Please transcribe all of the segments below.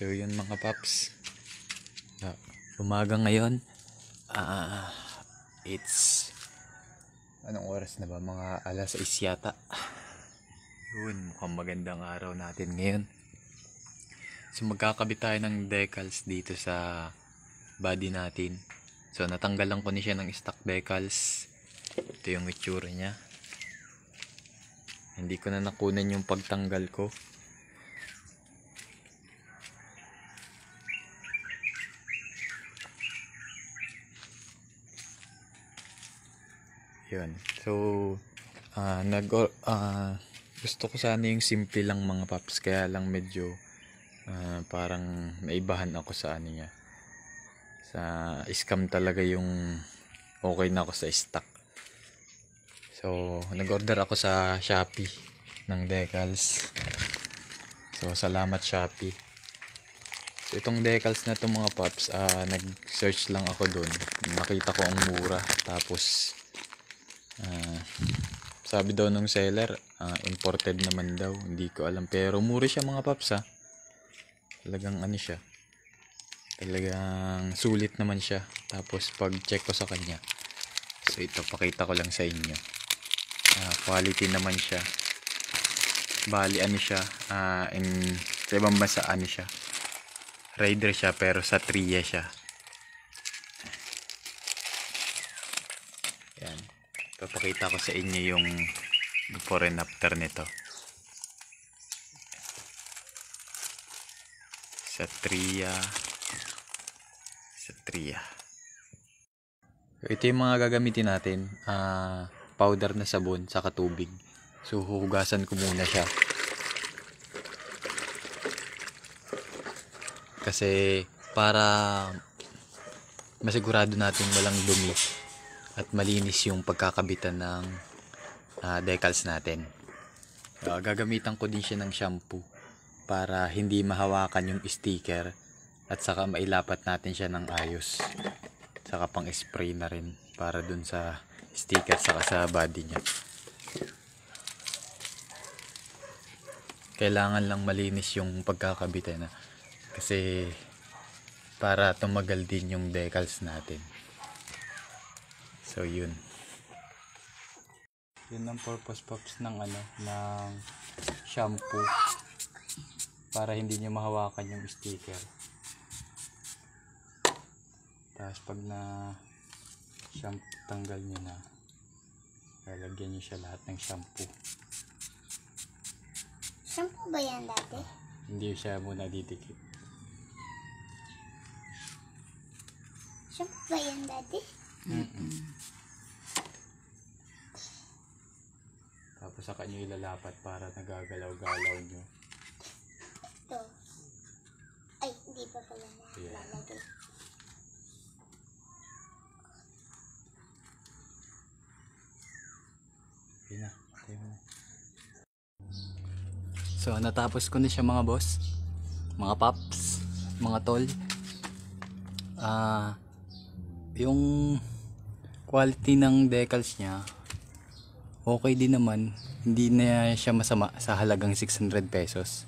So yun mga paps, umaga ngayon. It's anong oras na ba? Mga alas 6 yata. Yun, mukhang magandang araw natin ngayon. So magkakabit tayo ng decals dito sa body natin. So natanggalan ko na siya ng stock decals. Ito yung itsura niya. Hindi ko na nakunan yung pagtanggal ko. Yun. So gusto ko sana yung simple lang mga paps, kaya lang medyo parang naibahan ako sa ano niya. Sa scam talaga yung okay na ako sa stock. So nag-order ako sa Shopee ng decals. So salamat Shopee. So itong decals na to mga paps, nag-search lang ako doon. Nakita ko ang mura, tapos sabi daw ng seller, imported naman daw. Hindi ko alam, pero mura siya mga paps ha. Talagang ano siya, talagang sulit naman siya. Tapos pag check ko sa kanya, so ito pakita ko lang sa inyo, quality naman siya. Bali ano siya, sa ibang bansa ano siya, Raider siya, pero sa Tria siya. Yan, papakita ko sa inyo yung before and after nito sa Tria. So, ito yung mga gagamitin natin, powder na sabon saka tubig. So huhugasan ko muna siya kasi para masigurado natin walang dumi at malinis yung pagkakabitan ng decals natin. Gagamitan ko din siya ng shampoo para hindi mahawakan yung sticker, at saka mailapat natin siya ng ayos, saka pang spray na rin para dun sa sticker saka sa body niya. Kailangan lang malinis yung pagkakabitan kasi para tumagal din yung decals natin. So yun ang purpose pops ng ng shampoo, para hindi niyo mahawakan yung sticker. Tapos pag na shampoo, tanggal niyo na, lalagyan niyo siya lahat ng shampoo. Shampoo ba yan dati? Hindi siya muna didikit. Shampoo ba yan dati? Tapos saka nyo ilalapat para nagagalaw-galaw nyo. Ito. Ay, hindi pa pala na. Yeah. Lalagay. Okay na. Okay na. So natapos ko na siya mga boss, mga paps, mga tol. Yung quality ng decals niya okay din naman, hindi na siya masama sa halagang 600 pesos.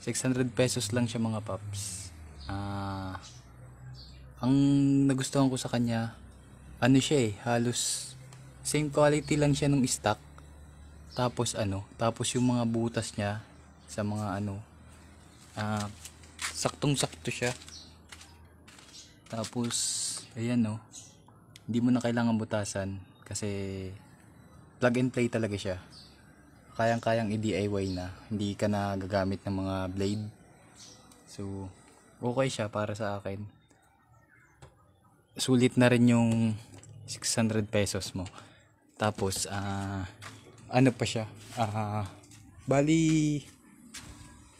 600 pesos lang siya mga paps. Ang nagustuhan ko sa kanya, ano siya halos same quality lang siya nung stock. Tapos yung mga butas niya sa mga saktong-sakto siya. Tapos ayan hindi mo na kailangan butasan kasi plug and play talaga siya. Kayang-kayang i-DIY na, hindi ka na gagamit ng mga blade. So okay siya para sa akin. Sulit na rin yung 600 pesos mo. Tapos pa siya, bali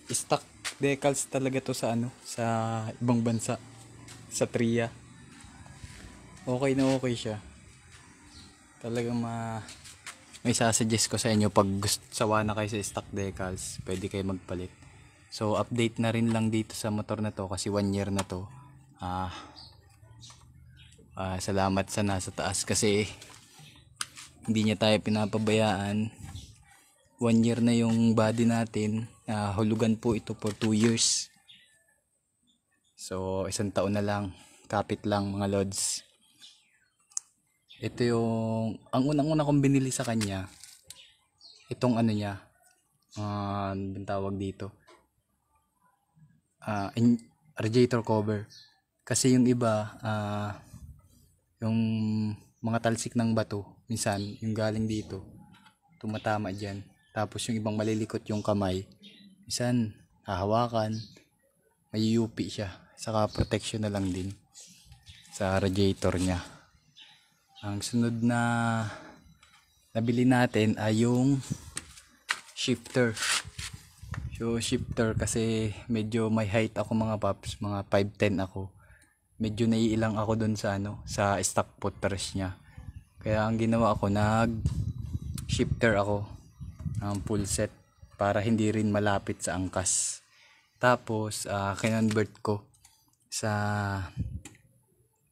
stock decals talaga to sa sa ibang bansa, sa Tria. Okay na okay siya. Talagang may sasuggest ko sa inyo pag sawa na kayo sa stock decals, pwede kayo magpalit. So update na rin lang dito sa motor na to kasi 1 year na to. Salamat sa nasa taas kasi hindi niya tayo pinapabayaan. 1 year na yung body natin, Hulugan po ito for 2 years. So, 1 taon na lang. Kapit lang mga lods. Ito yung, ang unang-una kong binili sa kanya, itong ano niya, ano bang tawag dito? Radiator cover. Kasi yung iba, yung mga talsik ng bato, minsan, yung galing dito, tumatama dyan. Tapos yung ibang malilikot yung kamay, minsan, hahawakan, may UP siya. Saka protection na lang din sa radiator niya. Ang sunod na nabili natin ay yung shifter. So shifter kasi medyo may height ako mga paps, mga 5'10 ako. Medyo naiilang ako dun sa sa stock footrest niya. Kaya ang ginawa ko, shifter ako ng full set para hindi rin malapit sa angkas. Tapos kinonvert ko sa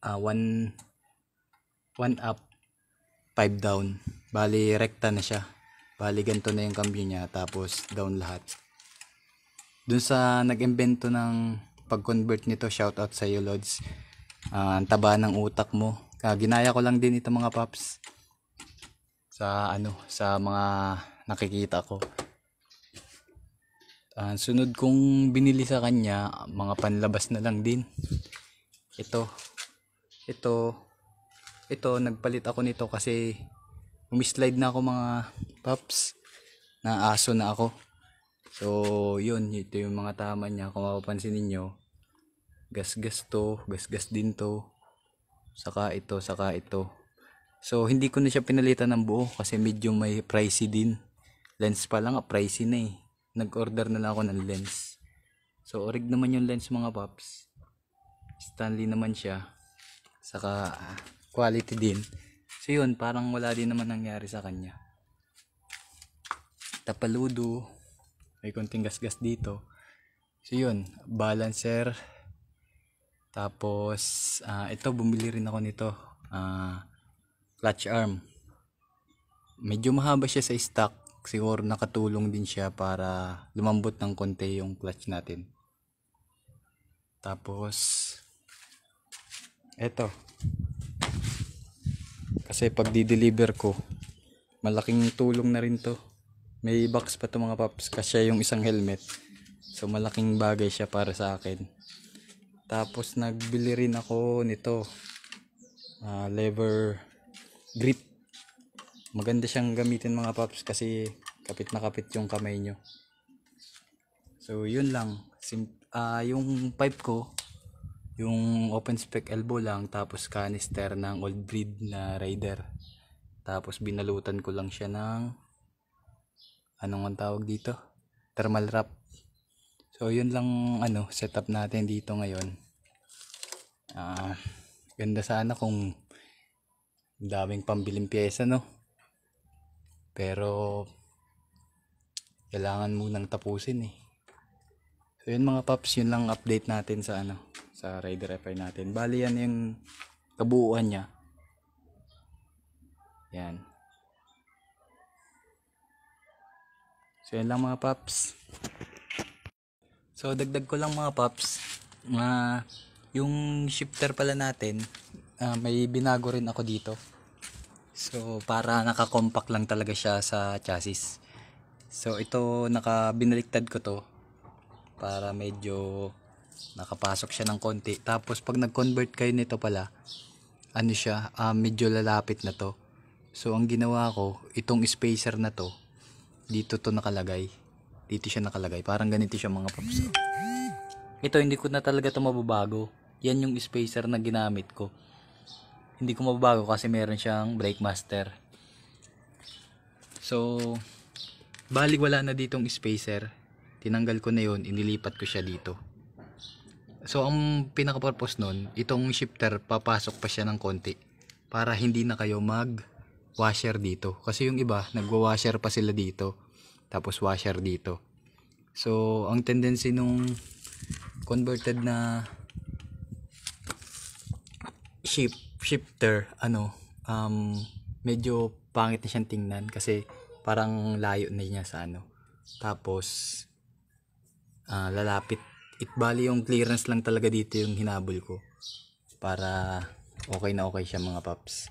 1 up 5 down. Bali rekta na siya. Bali ganito na yung cambio niya, tapos down lahat. Dun sa nag-imbento ng pag-convert nito, shoutout sa iyo Lods. Ang taba ng utak mo. Ginaya ko lang din ito mga paps. Sa mga nakikita ko. Sunod kong binili sa kanya, mga panlabas na lang din. Ito nagpalit ako nito kasi umislide na ako mga paps, na aso na ako. So yun, ito yung mga tama niya. Kung mapapansin ninyo, gas din to, saka ito. So hindi ko na siya pinalitan ng buo kasi medyo may pricey din. Lens pa lang pricey na eh. Nag-order na lang ako ng lens. So orig naman yung lens mga paps, Stanley naman siya, saka quality din. So yun, parang wala din naman nangyari sa kanya. Tapaludo, may konting gas dito. So yun, balancer. Tapos ito, bumili rin ako nito, clutch arm. Medyo mahaba siya sa stock, siguro nakatulong din siya para lumambot ng konti yung clutch natin. Tapos ito, kasi pag di-deliver ko, malaking tulong na rin to. May box pa to mga paps, kasi yung isang helmet. So malaking bagay siya para sa akin. Tapos nagbili rin ako nito, lever grip. Maganda siyang gamitin mga paps kasi kapit na kapit yung kamay nyo. So yun lang. Yung pipe ko, yung open spec elbow lang, tapos canister ng old breed na Raider. Tapos binalutan ko lang siya ng anong ang tawag dito, thermal wrap. So yun lang setup natin dito ngayon. Ganda sana kung daming pambiling pyesa pero kailangan munang tapusin eh. So yun mga paps, yun lang update natin sa sa Raider FI natin. Bali yan yung kabuuan niya. Yan. So yan lang mga paps. So dagdag ko lang mga paps, yung shifter pala natin, may binago rin ako dito. So para naka-compact lang talaga siya sa chassis. So ito, binaliktad ko to para medyo nakapasok siya ng konti. Tapos pag nag-convert kayo nito pala, siya, medyo lalapit na to. So ang ginawa ko, itong spacer na to, dito nakalagay. Dito siya nakalagay. Parang ganito siya mga paps. Ito hindi ko na talaga to mababago. Yan yung spacer na ginamit ko. Hindi ko mababago kasi meron siyang brake master. So bali wala na ditong spacer. Tinanggal ko na yun, inilipat ko siya dito. So ang pinaka-purpose nun, itong shifter papasok pa siya ng konti para hindi na kayo mag-washer dito. Kasi yung iba, nagwa-washer pa sila dito, tapos washer dito. So ang tendency nung converted na shifter, medyo pangit na siyang tingnan kasi parang layo na niya sa Tapos lalapit. Bali yung clearance lang talaga dito yung hinabol ko para okay na okay siya mga paps.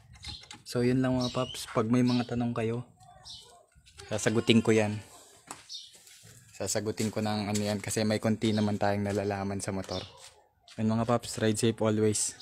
So yun lang mga paps, pag may mga tanong kayo, sasagutin ko yan. Sasagutin ko ng ano yan kasi may konti naman tayong nalalaman sa motor. Yun mga paps, ride safe always.